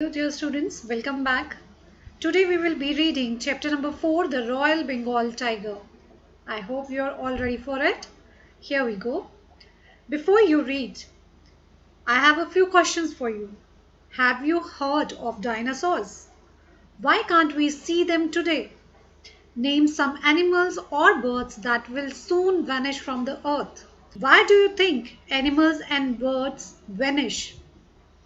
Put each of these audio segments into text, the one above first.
Hello dear students, welcome back. Today we will be reading chapter number 4, The Royal Bengal Tiger. I hope you are all ready for it. Here we go. Before you read, I have a few questions for you. Have you heard of dinosaurs? Why can't we see them today? Name some animals or birds that will soon vanish from the earth. Why do you think animals and birds vanish?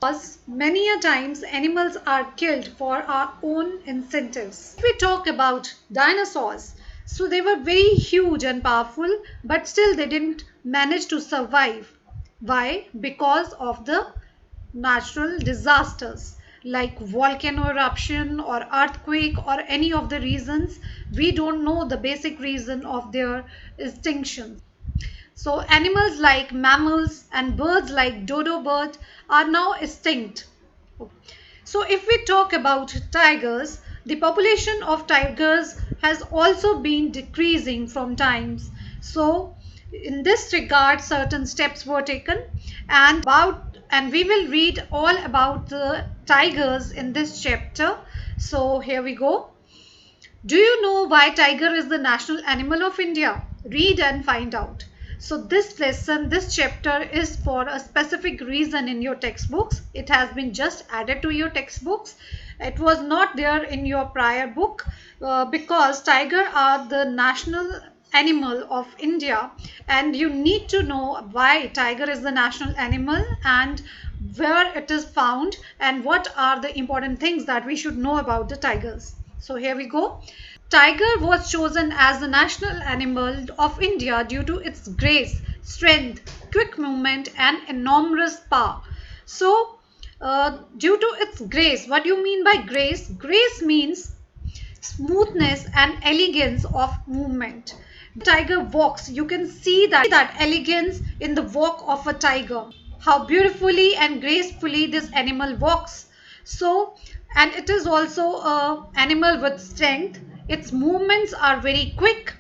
Because many a times animals are killed for our own incentives. If we talk about dinosaurs, so they were very huge and powerful, but still they didn't manage to survive. Why? Because of the natural disasters like volcano eruption or earthquake or any of the reasons. We don't know the basic reason of their extinction. So animals like mammals and birds like dodo bird are now extinct. So if we talk about tigers, the population of tigers has also been decreasing from times. So in this regard, certain steps were taken and we will read all about the tigers in this chapter. So here we go. Do you know why tiger is the national animal of India? Read and find out. So this lesson, this chapter is for a specific reason in your textbooks. It has been just added to your textbooks. It was not there in your prior book because tiger are the national animal of India, and you need to know why tiger is the national animal and where it is found and what are the important things that we should know about the tigers. So here we go. Tiger was chosen as the national animal of India due to its grace, strength, quick movement and enormous power. So, due to its grace, what do you mean by grace? Grace means smoothness and elegance of movement. Tiger walks. You can see that elegance in the walk of a tiger. How beautifully and gracefully this animal walks. So, and it is also an animal with strength. Its movements are very quick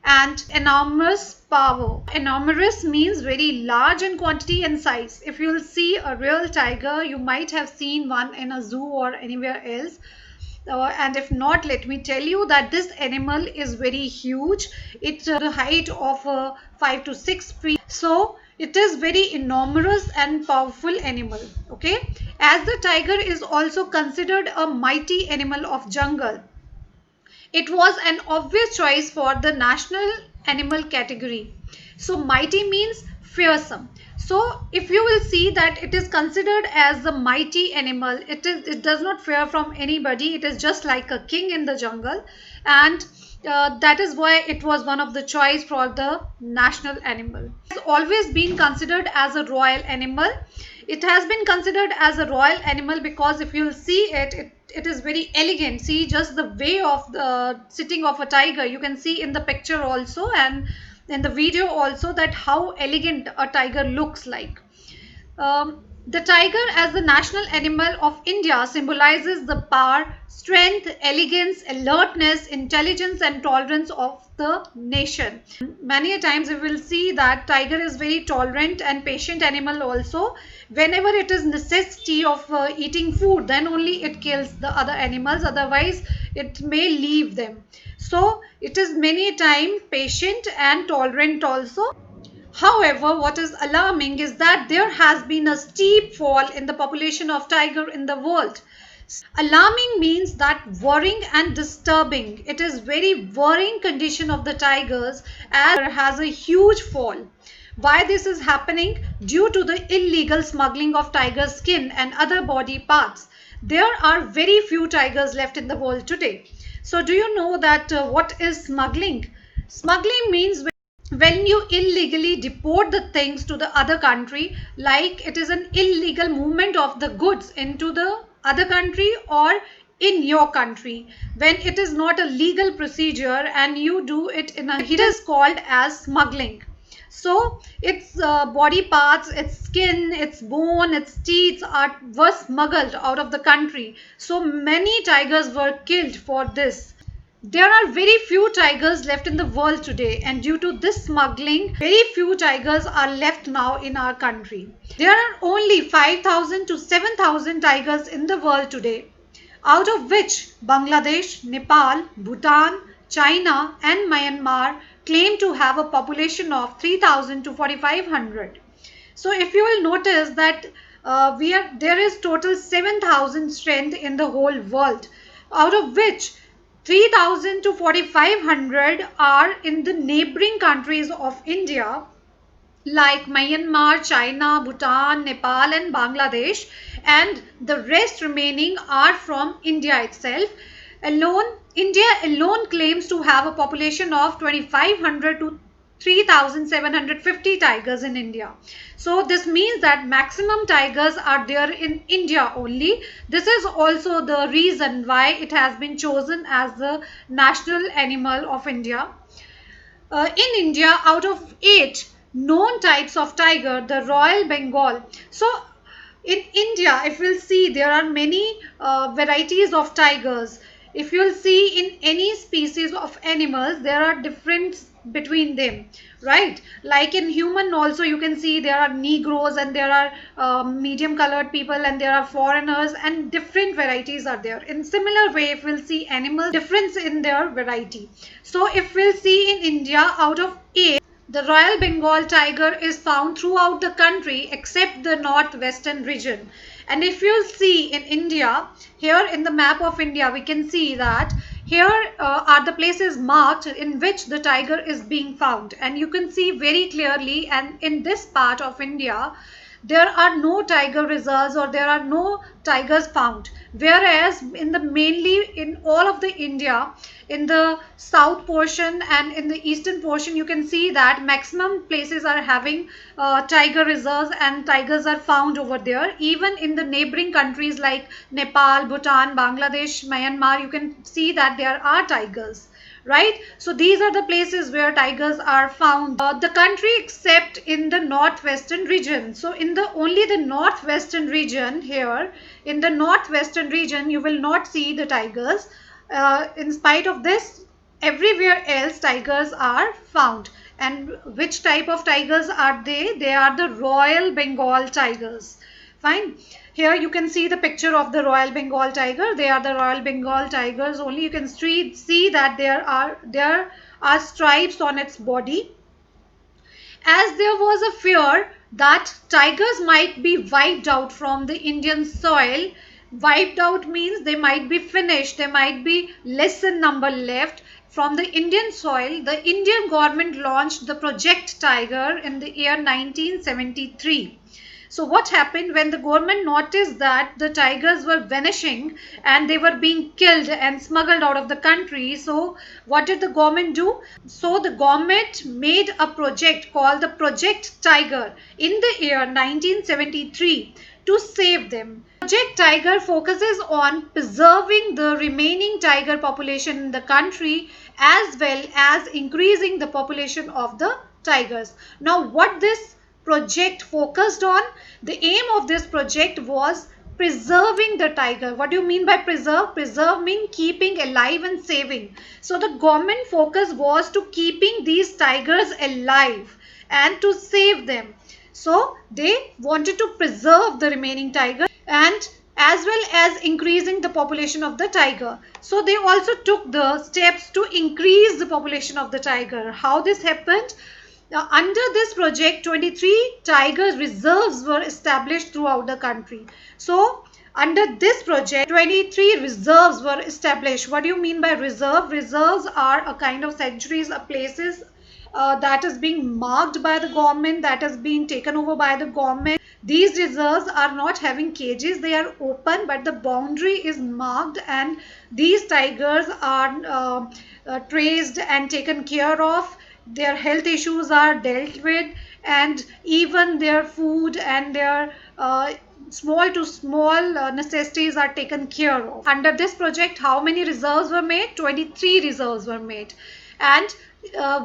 and enormous power. Enormous means very large in quantity and size. If you'll see a real tiger, you might have seen one in a zoo or anywhere else. And if not, let me tell you that this animal is very huge. It's the height of 5 to 6 feet. So it is very enormous and powerful animal. Okay, as the tiger is also considered a mighty animal of jungle, it was an obvious choice for the national animal category. So mighty means fearsome. So if you will see that it is considered as the mighty animal, it does not fear from anybody. It is just like a king in the jungle, and that is why it was one of the choice for the national animal. It has always been considered as a royal animal. It has been considered as a royal animal because if you'll see it is very elegant. See just the way of the sitting of a tiger. You can see in the picture also and in the video also that how elegant a tiger looks like. The tiger as the national animal of India symbolizes the power, strength, elegance, alertness, intelligence and tolerance of the nation. Many a times we will see that tiger is very tolerant and patient animal also. Whenever it is necessity of eating food, then only it kills the other animals, otherwise it may leave them. So it is many a time patient and tolerant also. However, what is alarming is that there has been a steep fall in the population of tiger in the world. Alarming means that worrying and disturbing. It is very worrying condition of the tigers as there has a huge fall. Why this is happening? Due to the illegal smuggling of tiger skin and other body parts. There are very few tigers left in the world today. So do you know that what is smuggling? Smuggling means when you illegally deport the things to the other country, like it is an illegal movement of the goods into the other country or in your country, when it is not a legal procedure and you do it in a, it is called as smuggling. So its body parts, its skin, its bone, its teeth were smuggled out of the country. So many tigers were killed for this. There are very few tigers left in the world today, and due to this smuggling, very few tigers are left now in our country. There are only 5,000 to 7,000 tigers in the world today, out of which Bangladesh, Nepal, Bhutan, China and Myanmar claim to have a population of 3,000 to 4,500. So if you will notice that there is total 7,000 strength in the whole world, out of which 3,000 to 4,500 are in the neighboring countries of India like Myanmar, China, Bhutan, Nepal and Bangladesh, and the rest remaining are from India itself. India alone claims to have a population of 2,500 to 3,750 tigers in India. So this means that maximum tigers are there in India only. This is also the reason why it has been chosen as the national animal of India. In India, out of 8 known types of tiger, the Royal Bengal. So in India, if you'll see, there are many varieties of tigers. If you'll see in any species of animals, there are difference between them, right? Like in human also, you can see there are Negroes and there are medium colored people and there are foreigners, and different varieties are there. In similar way, if we'll see animals, difference in their variety. So if we'll see in India, out of 8, the Royal Bengal tiger is found throughout the country except the northwestern region. And if you see in India, here in the map of India, we can see that here are the places marked in which the tiger is being found. And you can see very clearly, and in this part of India, there are no tiger reserves or there are no tigers found. Whereas in the mainly in all of the India, in the south portion and in the eastern portion, you can see that maximum places are having tiger reserves and tigers are found over there. Even in the neighboring countries like Nepal, Bhutan, Bangladesh, Myanmar, you can see that there are tigers. Right, so these are the places where tigers are found. The country except in the northwestern region. So in the only the northwestern region, here in the northwestern region, you will not see the tigers. In spite of this, everywhere else tigers are found. And which type of tigers are they? They are the Royal Bengal tigers. Fine. Here you can see the picture of the Royal Bengal tiger. They are the Royal Bengal tigers only. You can see that there are stripes on its body. As there was a fear that tigers might be wiped out from the Indian soil. Wiped out means they might be finished. There might be less in number left from the Indian soil. The Indian government launched the Project Tiger in the year 1973. So what happened when the government noticed that the tigers were vanishing and they were being killed and smuggled out of the country? So what did the government do? So the government made a project called the Project Tiger in the year 1973 to save them. Project Tiger focuses on preserving the remaining tiger population in the country as well as increasing the population of the tigers. Now what this project focused on? The aim of this project was preserving the tiger. What do you mean by preserve? Preserve means keeping alive and saving. So the government focus was to keeping these tigers alive and to save them. So they wanted to preserve the remaining tiger and as well as increasing the population of the tiger. So they also took the steps to increase the population of the tiger. How this happened? Now, under this project, 23 tiger reserves were established throughout the country. So, under this project, 23 reserves were established. What do you mean by reserve? Reserves are a kind of sanctuaries, places that is being marked by the government, that is being taken over by the government. These reserves are not having cages, they are open, but the boundary is marked and these tigers are traced and taken care of. Their health issues are dealt with and even their food and their small to small necessities are taken care of. Under this project, how many reserves were made? 23 reserves were made and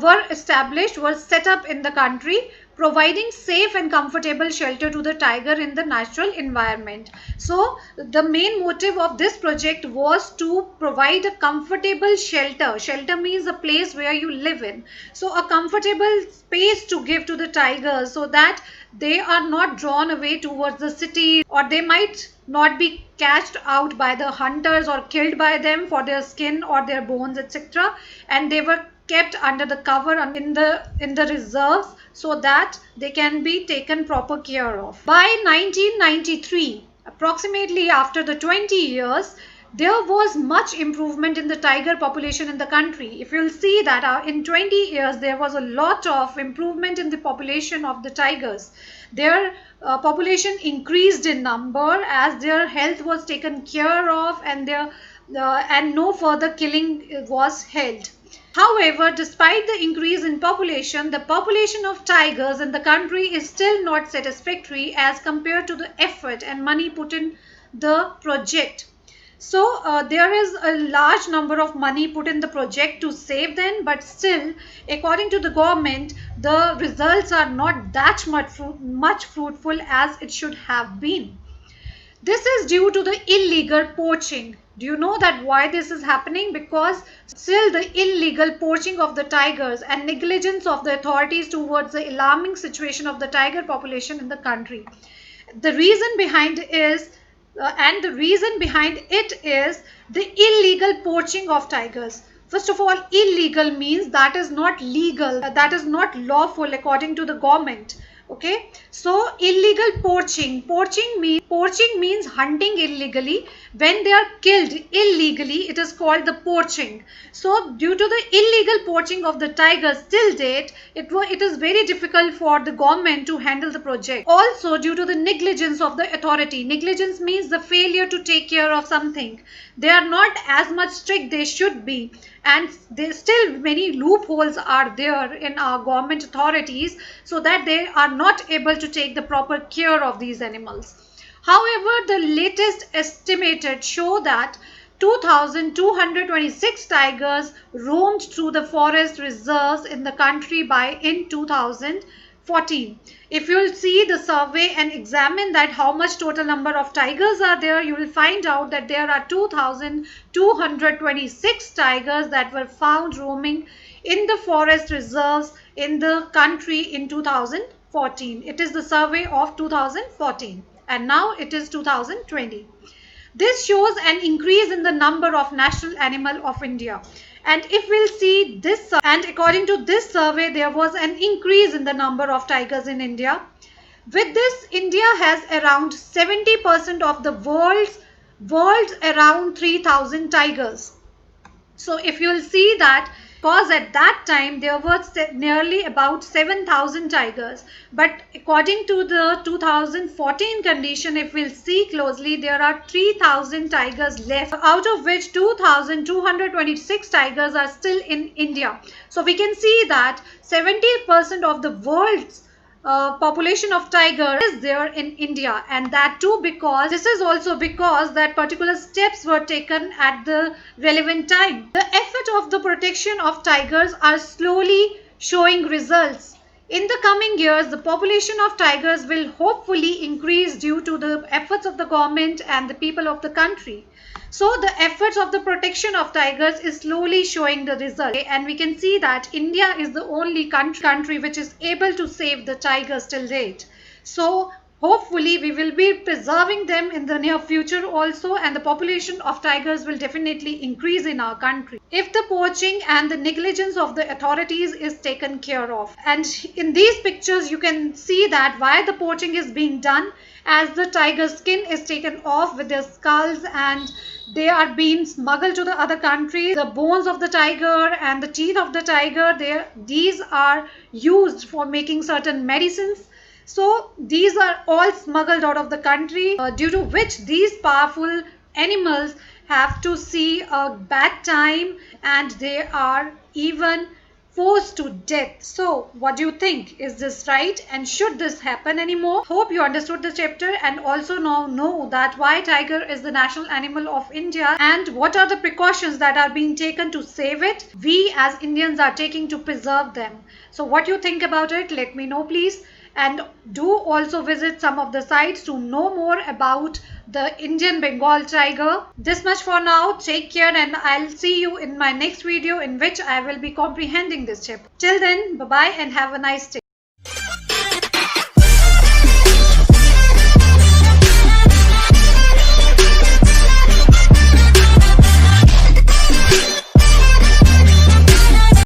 were established, were set up in the country providing safe and comfortable shelter to the tiger in the natural environment. So the main motive of this project was to provide a comfortable shelter. Shelter means a place where you live in. So a comfortable space to give to the tigers so that they are not drawn away towards the city, or they might not be catched out by the hunters or killed by them for their skin or their bones, etc. And they were kept under the cover in the reserves so that they can be taken proper care of. By 1993, approximately after the 20 years, there was much improvement in the tiger population in the country. If you'll see that in 20 years, there was a lot of improvement in the population of the tigers. Their population increased in number as their health was taken care of, and no further killing was held. However, despite the increase in population, the population of tigers in the country is still not satisfactory as compared to the effort and money put in the project. So there is a large number of money put in the project to save them, but still, according to the government, the results are not that much fruitful as it should have been. This is due to the illegal poaching. Do you know that why this is happening? Because still the illegal poaching of the tigers and negligence of the authorities towards the alarming situation of the tiger population in the country. The reason behind it is the illegal poaching of tigers. First of all, illegal means that is not legal, that is not lawful according to the government. Okay, so illegal poaching. Poaching means hunting illegally. When they are killed illegally, it is called the poaching. So due to the illegal poaching of the tigers till date, it is very difficult for the government to handle the project. Also due to the negligence of the authority. Negligence means the failure to take care of something. They are not as much strict they should be, and there still many loopholes are there in our government authorities, so that they are not able to take the proper care of these animals. However, the latest estimated show that 2,226 tigers roamed through the forest reserves in the country in 2014. If you'll see the survey and examine that how much total number of tigers are there, you will find out that there are 2,226 tigers that were found roaming in the forest reserves in the country in 2014. It is the survey of 2014, and now it is 2020. This shows an increase in the number of national animal of India. And if we'll see this, and according to this survey, there was an increase in the number of tigers in India. With this, India has around 70% of the world's around 3,000 tigers. So if you'll see that, because at that time there was nearly about 7,000 tigers, but according to the 2014 condition, if we'll see closely, there are 3,000 tigers left, out of which 2,226 tigers are still in India. So we can see that 70% of the world's population of tiger is there in India, and that too because that particular steps were taken at the relevant time. The effort of the protection of tigers are slowly showing results. In the coming years, the population of tigers will hopefully increase due to the efforts of the government and the people of the country. So the efforts of the protection of tigers is slowly showing the result, and we can see that India is the only country which is able to save the tigers till date. So hopefully we will be preserving them in the near future also, and the population of tigers will definitely increase in our country if the poaching and the negligence of the authorities is taken care of. And in these pictures you can see that why the poaching is being done, as the tiger skin is taken off with their skulls and they are being smuggled to the other countries. The bones of the tiger and the teeth of the tiger, these are used for making certain medicines. So these are all smuggled out of the country, due to which these powerful animals have to see a bad time, and they are even forced to death. So what do you think? Is this right, and should this happen anymore? Hope you understood the chapter and also now know that why tiger is the national animal of India and what are the precautions that are being taken to save it. We as Indians are taking to preserve them. So what you think about it, let me know please. And do also visit some of the sites to know more about the Indian Bengal tiger. This much for now. Take care and I'll see you in my next video in which I will be comprehending this chapter. Till then, bye bye and have a nice day.